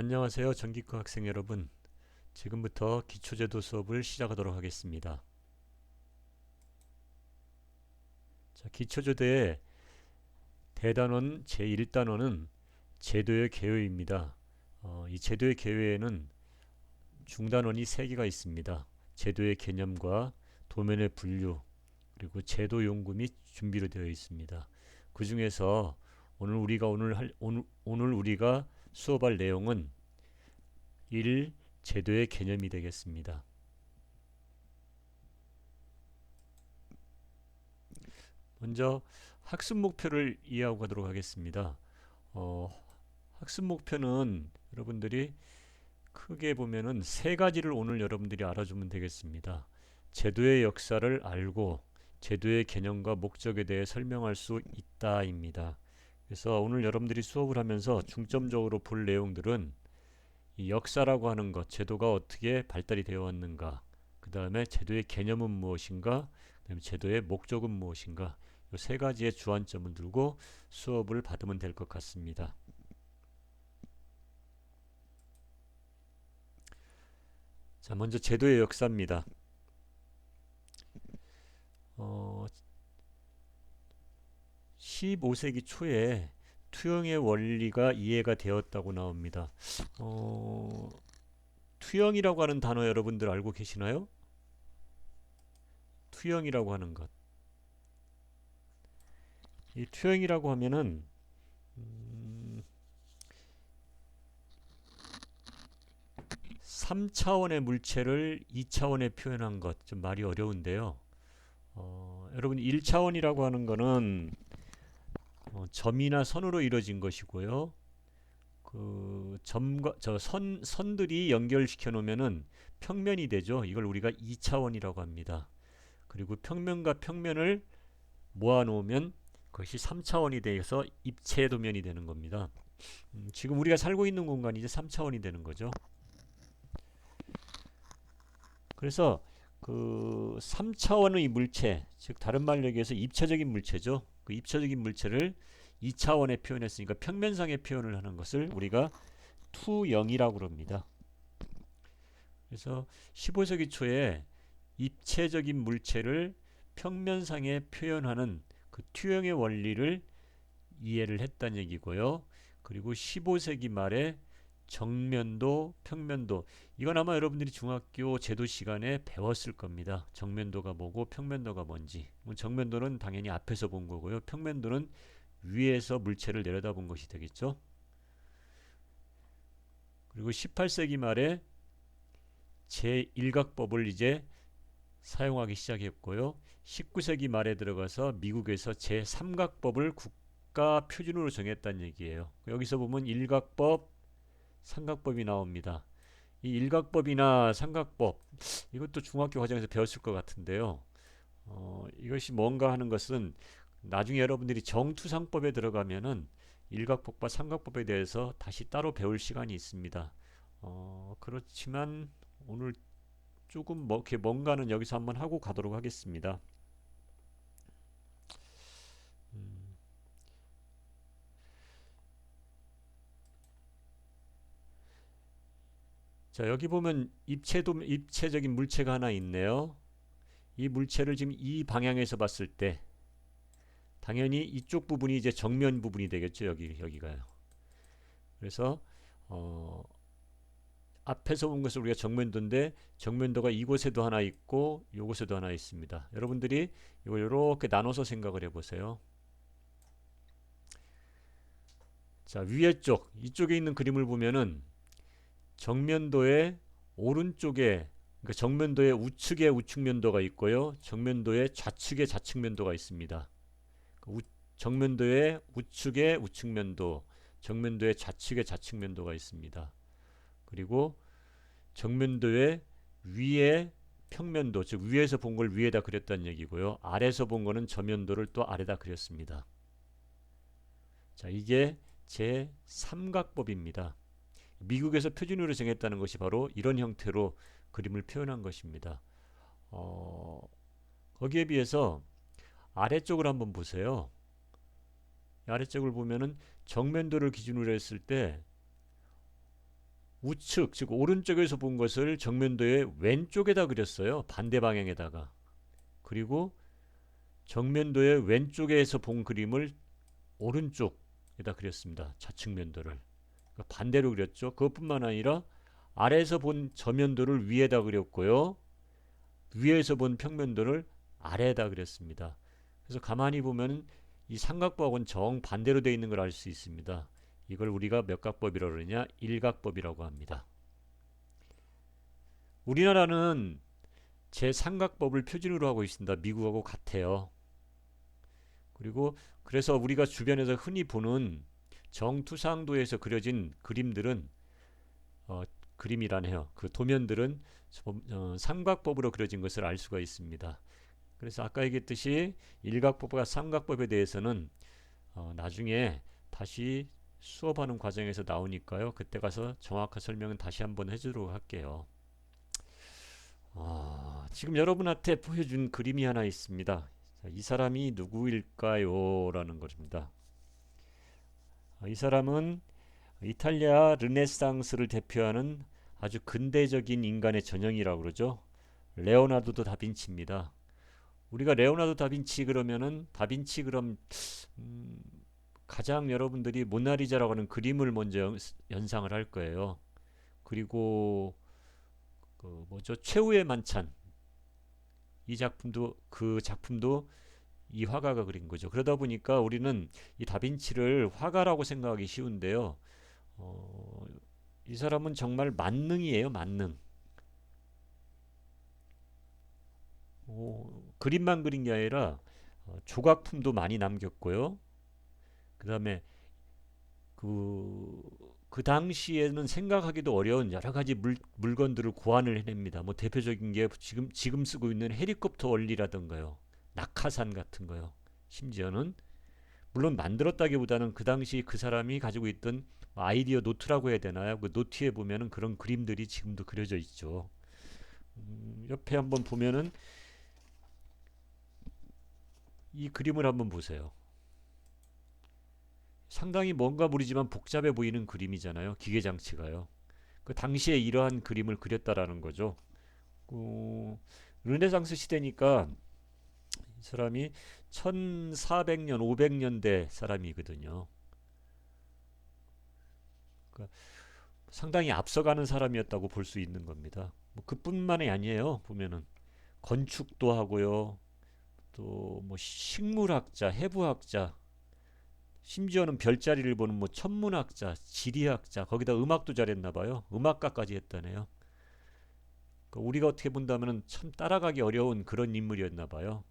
안녕하세요. 전기과 학생 여러분. 지금부터 기초제도 수업을 시작하도록 하겠습니다. 자, 기초제도의 대단원 제1단원은 제도의 개요입니다. 이 제도의 개요에는 중단원이 3개가 있습니다. 제도의 개념과 도면의 분류, 그리고 제도 연구 및 준비로 되어 있습니다. 그 중에서 오늘 우리가 수업할 내용은 1. 제도의 개념이 되겠습니다. 먼저 학습 목표를 이해하고 가도록 하겠습니다. 어, 학습 목표는 여러분들이 크게 보면은 3가지를 오늘 여러분들이 알아주면 되겠습니다. 제도의 역사를 알고 제도의 개념과 목적에 대해 설명할 수 있다입니다. 그래서 오늘 여러분들이 수업을 하면서 중점적으로 볼 내용들은 이 역사라고 하는 것, 제도가 어떻게 발달이 되어 왔는가, 그 다음에 제도의 개념은 무엇인가, 그 다음에 제도의 목적은 무엇인가, 이 3가지의 주안점을 두고 수업을 받으면 될 것 같습니다. 자, 먼저 제도의 역사입니다. 15세기 초에 투영의 원리가 이해가 되었다고 나옵니다. 투영이라고 하는 단어 여러분들 알고 계시나요? 투영이라고 하는 것. 이 투영이라고 하면은 3차원의 물체를 2차원에 표현한 것. 좀 말이 어려운데요. 여러분 1차원이라고 하는 거는 점이나 선으로 이루어진 것이고요. 그 점과 선들이 연결시켜 놓으면은 평면이 되죠. 이걸 우리가 2차원이라고 합니다. 그리고 평면과 평면을 모아 놓으면 그것이 3차원이 돼서 입체 도면이 되는 겁니다. 지금 우리가 살고 있는 공간이 이제 3차원이 되는 거죠. 그래서 그 3차원의 물체, 즉 다른 말로 얘기해서 입체적인 물체죠. 그 입체적인 물체를 2차원에 표현했으니까 평면상의 표현을 하는 것을 우리가 투영이라고 그럽니다. 그래서 15세기 초에 입체적인 물체를 평면상에 표현하는 그 투영의 원리를 이해를 했다는 얘기고요. 그리고 15세기 말에 정면도, 평면도, 이건 아마 여러분들이 중학교 제도 시간에 배웠을 겁니다. 정면도가 뭐고 평면도가 뭔지. 정면도는 당연히 앞에서 본 거고요. 평면도는 위에서 물체를 내려다본 것이 되겠죠. 그리고 18세기 말에 제1각법을 이제 사용하기 시작했고요. 19세기 말에 들어가서 미국에서 제3각법을 국가 표준으로 정했다는 얘기예요. 여기서 보면 일각법, 삼각법이 나옵니다. 이 일각법이나 삼각법, 이것도 중학교 과정에서 배웠을 것 같은데요. 이것이 뭔가 하는 것은 나중에 여러분들이 정투상법에 들어가면은 일각법과 삼각법에 대해서 다시 따로 배울 시간이 있습니다. 그렇지만 오늘 조금 이렇게 뭔가는 여기서 한번 하고 가도록 하겠습니다. 자, 여기 보면 입체적인 물체가 하나 있네요. 이 물체를 지금 이 방향에서 봤을 때 당연히 이쪽 부분이 이제 정면 부분이 되겠죠. 여기가요. 그래서 어, 앞에서 본 것을 우리가 정면도인데 정면도가 이곳에도 하나 있고 이곳에도 하나 있습니다. 여러분들이 이걸 이렇게 나눠서 생각을 해보세요. 자, 위에 쪽 이쪽에 있는 그림을 보면은 정면도의 오른쪽에, 그러니까 정면도의 우측에 우측면도가 있고요. 정면도의 좌측에 좌측면도가 있습니다. 정면도의 우측에 우측면도, 정면도의 좌측에 좌측면도가 있습니다. 그리고 정면도의 위에 평면도, 즉 위에서 본 걸 위에다 그렸다는 얘기고요. 아래에서 본 거는 저면도를 또 아래다 그렸습니다. 자, 이게 제3각법입니다. 미국에서 표준으로 정했다는 것이 바로 이런 형태로 그림을 표현한 것입니다. 거기에 비해서 아래쪽을 한번 보세요. 아래쪽을 보면은 정면도를 기준으로 했을 때 우측, 즉 오른쪽에서 본 것을 정면도의 왼쪽에다 그렸어요. 반대 방향에다가. 그리고 정면도의 왼쪽에서 본 그림을 오른쪽에다 그렸습니다. 좌측면도를. 그러니까 반대로 그렸죠. 그것뿐만 아니라 아래에서 본 저면도를 위에다 그렸고요. 위에서 본 평면도를 아래에다 그렸습니다. 그래서 가만히 보면 이 삼각법은 정반대로 되어 있는 걸 알 수 있습니다. 이걸 우리가 몇 각법이라고 그러냐? 일각법이라고 합니다. 우리나라는 제3각법을 표준으로 하고 있습니다. 미국하고 같아요. 그리고 그래서 우리가 주변에서 흔히 보는 정투상도에서 그려진 그림들은 그림이라네요. 그 도면들은 삼각법으로 그려진 것을 알 수가 있습니다. 그래서 아까 얘기했듯이 일각법과 삼각법에 대해서는 나중에 다시 수업하는 과정에서 나오니까요. 그때 가서 정확한 설명은 다시 한번 해주도록 할게요. 지금 여러분한테 보여준 그림이 하나 있습니다. 자, 이 사람이 누구일까요? 라는 것입니다. 이 사람은 이탈리아 르네상스를 대표하는 아주 근대적인 인간의 전형이라고 그러죠. 레오나르도 다빈치입니다. 우리가 레오나르도 다빈치 그러면은 다빈치 그럼 가장 여러분들이 모나리자라고 하는 그림을 먼저 연상을 할 거예요. 그리고 그 뭐죠? 최후의 만찬 이 작품도 그 작품도 이 화가가 그린 거죠. 그러다 보니까 우리는 이 다빈치를 화가라고 생각하기 쉬운데요. 어, 이 사람은 정말 만능이에요, 만능. 그림만 그린 게 아니라 조각품도 많이 남겼고요. 그 다음에 그, 그 당시에는 생각하기도 어려운 여러 가지 물건들을 고안을 해냅니다. 뭐 대표적인 게 지금 쓰고 있는 헬리콥터 원리라던가요. 낙하산 같은 거요. 심지어는 물론 만들었다기보다는 그 당시 그 사람이 가지고 있던 아이디어 노트라고 해야 되나요? 그 노트에 보면은 그런 그림들이 지금도 그려져 있죠. 옆에 한번 보면은 이 그림을 한번 보세요. 상당히 뭔가 모르지만 복잡해 보이는 그림이잖아요. 기계 장치가요. 그 당시에 이러한 그림을 그렸다라는 거죠. 르네상스 시대니까 이 사람이 1400년, 500년대 사람이거든요. 그러니까 상당히 앞서가는 사람이었다고 볼 수 있는 겁니다. 뭐 그뿐만이 아니에요. 보면은 건축도 하고요. 또 뭐 식물학자, 해부학자, 심지어는 별자리를 보는 뭐 천문학자, 지리학자, 거기다 음악도 잘했나 봐요. 음악가까지 했다네요. 그러니까 우리가 어떻게 본다면 참 따라가기 어려운 그런 인물이었나 봐요.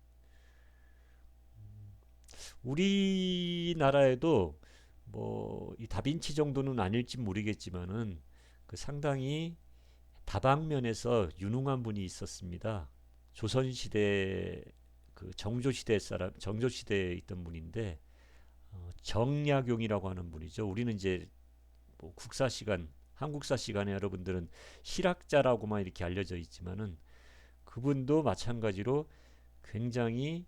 우리나라에도 뭐 이 다빈치 정도는 아닐지 모르겠지만은 그 상당히 다방면에서 유능한 분이 있었습니다. 조선 시대 그 정조 시대에 있던 분인데 정약용이라고 하는 분이죠. 우리는 이제 뭐 국사 시간, 한국사 시간에 여러분들은 실학자라고만 이렇게 알려져 있지만은 그분도 마찬가지로 굉장히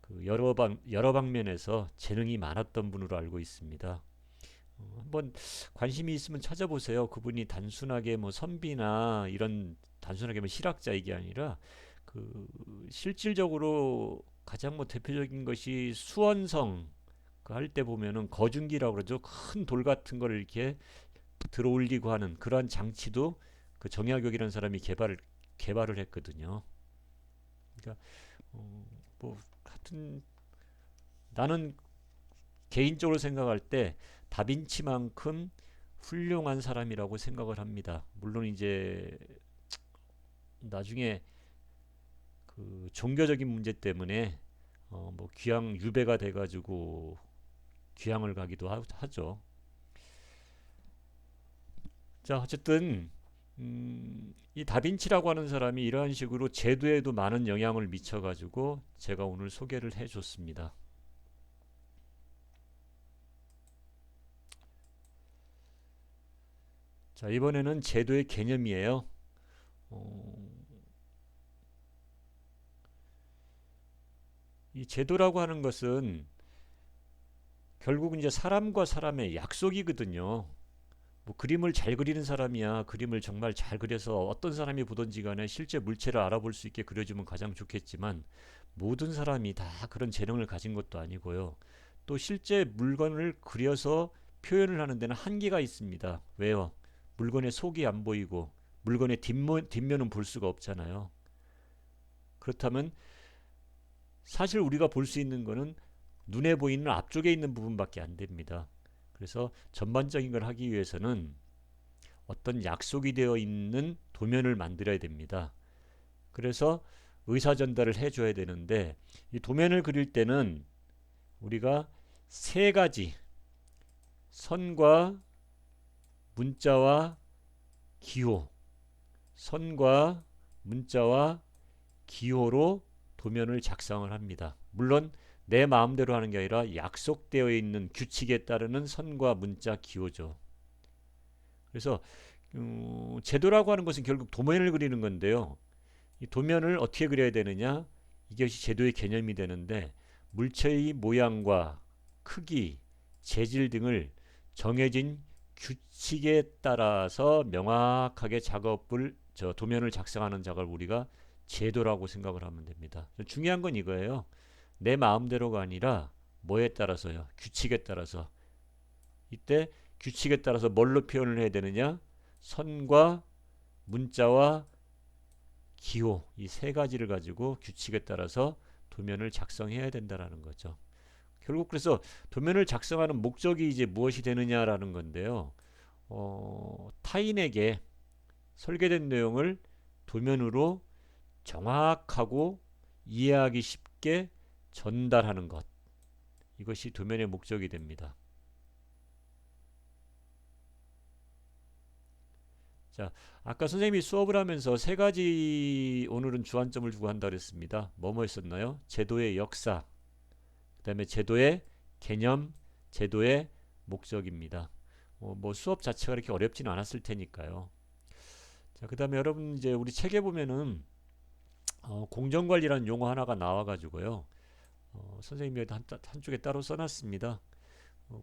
그 여러 방면에서 재능이 많았던 분으로 알고 있습니다. 한번 관심이 있으면 찾아보세요. 그분이 단순하게 뭐 선비나 이런 단순하게 뭐 실학자 이게 아니라 그 실질적으로 가장 뭐 대표적인 것이 수원성 그 할 때 보면은 거중기라고 그러죠. 큰 돌 같은 걸 이렇게 들어 올리고 하는 그러한 장치도 그 정약용이라는 사람이 개발을 했거든요. 그러니까 뭐 하여튼 나는 개인적으로 생각할 때 다빈치만큼 훌륭한 사람이라고 생각을 합니다. 물론 이제 나중에 그 종교적인 문제 때문에 뭐 귀양 유배가 돼가지고 귀향을 가기도 하죠. 자, 어쨌든 이 다빈치라고 하는 사람이 이러한 식으로 제도에도 많은 영향을 미쳐가지고 제가 오늘 소개를 해줬습니다. 자, 이번에는 제도의 개념이에요. 어, 이 제도라고 하는 것은 결국 이제 사람과 사람의 약속이거든요. 뭐 그림을 잘 그리는 사람이야 그림을 정말 잘 그려서 어떤 사람이 보든지 간에 실제 물체를 알아볼 수 있게 그려주면 가장 좋겠지만 모든 사람이 다 그런 재능을 가진 것도 아니고요. 또 실제 물건을 그려서 표현을 하는 데는 한계가 있습니다. 왜요? 물건의 속이 안 보이고 물건의 뒷면은 볼 수가 없잖아요. 그렇다면 사실 우리가 볼 수 있는 거는 눈에 보이는 앞쪽에 있는 부분밖에 안 됩니다. 그래서 전반적인 걸 하기 위해서는 어떤 약속이 되어 있는 도면을 만들어야 됩니다. 그래서 의사 전달을 해줘야 되는데 이 도면을 그릴 때는 우리가 세 가지 선과 문자와 기호, 선과 문자와 기호로 도면을 작성을 합니다. 물론 내 마음대로 하는 게 아니라 약속되어 있는 규칙에 따르는 선과 문자 기호죠. 그래서 제도라고 하는 것은 결국 도면을 그리는 건데요. 이 도면을 어떻게 그려야 되느냐? 이것이 제도의 개념이 되는데 물체의 모양과 크기, 재질 등을 정해진 규칙에 따라서 명확하게 도면을 작성하는 작업을 우리가 제도라고 생각을 하면 됩니다. 중요한 건 이거예요. 내 마음대로가 아니라 뭐에 따라서요? 규칙에 따라서. 이때 규칙에 따라서 뭘로 표현을 해야 되느냐? 선과 문자와 기호 이 세 가지를 가지고 규칙에 따라서 도면을 작성해야 된다라는 거죠. 결국 그래서 도면을 작성하는 목적이 이제 무엇이 되느냐라는 건데요. 타인에게 설계된 내용을 도면으로 정확하고 이해하기 쉽게 전달하는 것. 이것이 도면의 목적이 됩니다. 자, 아까 선생님이 수업을 하면서 세 가지 오늘은 주안점을 두고 한다 그랬습니다. 뭐뭐 했었나요? 제도의 역사, 그다음에 제도의 개념, 제도의 목적입니다. 뭐 수업 자체가 이렇게 어렵지는 않았을 테니까요. 자, 그다음에 여러분 이제 우리 책에 보면은 공정관리라는 용어 하나가 나와가지고요. 선생님이 한쪽에 따로 써놨습니다.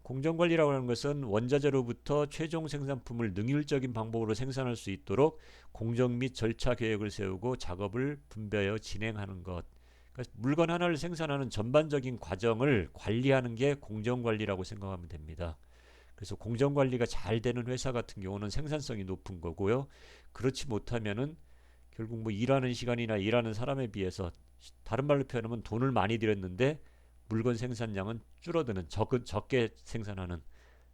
공정관리라고 하는 것은 원자재로부터 최종 생산품을 능률적인 방법으로 생산할 수 있도록 공정 및 절차 계획을 세우고 작업을 분배하여 진행하는 것. 그러니까 물건 하나를 생산하는 전반적인 과정을 관리하는 게 공정관리라고 생각하면 됩니다. 그래서 공정관리가 잘 되는 회사 같은 경우는 생산성이 높은 거고요. 그렇지 못하면은 결국 뭐 일하는 시간이나 일하는 사람에 비해서 다른 말로 표현하면 돈을 많이 들였는데 물건 생산량은 줄어드는 적게 생산하는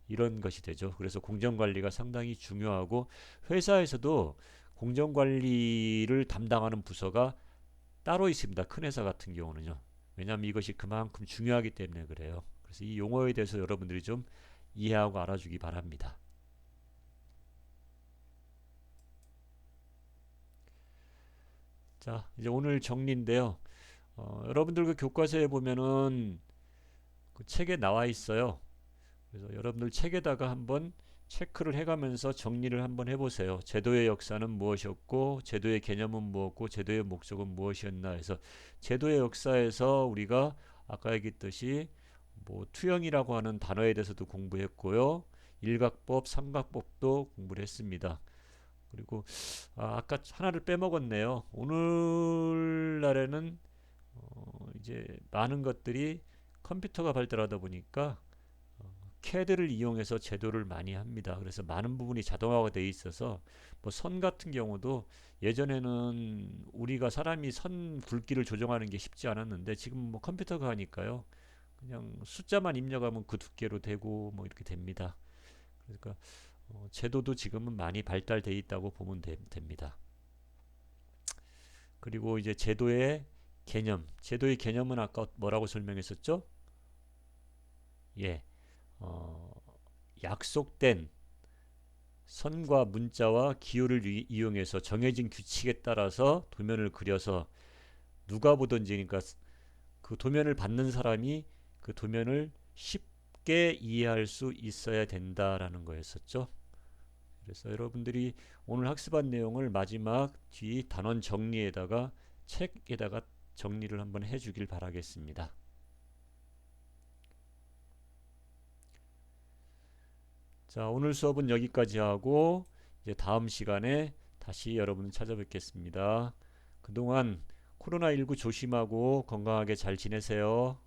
이런 것이 되죠. 그래서 공정관리가 상당히 중요하고 회사에서도 공정관리를 담당하는 부서가 따로 있습니다. 큰 회사 같은 경우는요. 왜냐하면 이것이 그만큼 중요하기 때문에 그래요. 그래서 이 용어에 대해서 여러분들이 좀 이해하고 알아주기 바랍니다. 자, 이제 오늘 정리인데요. 여러분들 그 교과서에 보면은 그 책에 나와 있어요. 그래서 여러분들 책에다가 한번 체크를 해가면서 정리를 한번 해보세요. 제도의 역사는 무엇이었고, 제도의 개념은 무엇고, 제도의 목적은 무엇이었나 해서 제도의 역사에서 우리가 아까 얘기했듯이 뭐 투영이라고 하는 단어에 대해서도 공부했고요. 일각법, 삼각법도 공부를 했습니다. 그리고 아까 하나를 빼먹었네요. 오늘날에는 이제 많은 것들이 컴퓨터가 발달하다 보니까 CAD를 이용해서 제도를 많이 합니다. 그래서 많은 부분이 자동화가 돼 있어서 뭐 선 같은 경우도 예전에는 우리가 사람이 선 굵기를 조정하는 게 쉽지 않았는데 지금 뭐 컴퓨터가 하니까요. 그냥 숫자만 입력하면 그 두께로 되고 뭐 이렇게 됩니다. 그러니까 제도도 지금은 많이 발달돼 있다고 보면 됩니다. 그리고 이제 제도의 개념은 아까 뭐라고 설명했었죠? 예, 어, 약속된 선과 문자와 기호를 이용해서 정해진 규칙에 따라서 도면을 그려서 누가 보든지 그러니까 그 도면을 받는 사람이 그 도면을 쉽게 이해할 수 있어야 된다라는 거였었죠. 그래서 여러분들이 오늘 학습한 내용을 마지막 뒤 단원 정리에다가 책에다가 정리를 한번 해주길 바라겠습니다. 자, 오늘 수업은 여기까지 하고 이제 다음 시간에 다시 여러분 찾아뵙겠습니다. 그동안 코로나19 조심하고 건강하게 잘 지내세요.